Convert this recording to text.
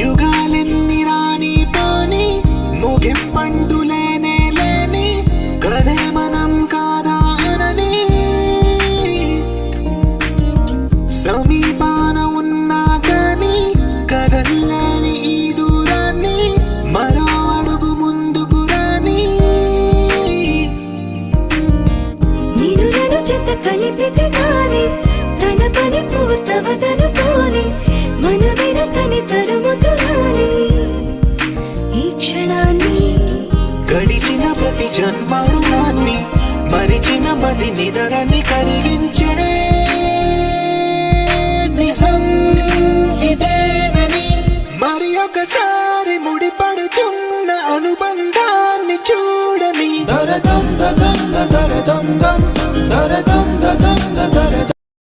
యుగాలెన్ని రాని పోని ముగింపంటూ లేనే లేని కదే మనం కాదా అనని సమీపాన ఉన్నా కానీ కదల్లేని ఈ దూరాన్ని మరో అడుగు ముందుకు రాని నేను నన్ను చెత్త కలిపితే గాని తన పని పూర్తవదనుకోని మన వెనకని తరుముతురాని ఈ క్షణాన్ని గడిచిన ప్రతి జన్మరుణాన్ని మరిచిన మది నిదరని కరిగించే నిజం ఇదేనని మరి ఒకసారి ముడిపడుతున్న అనుబంధాన్ని చూడని దరదం దదం దరదం దం దరదం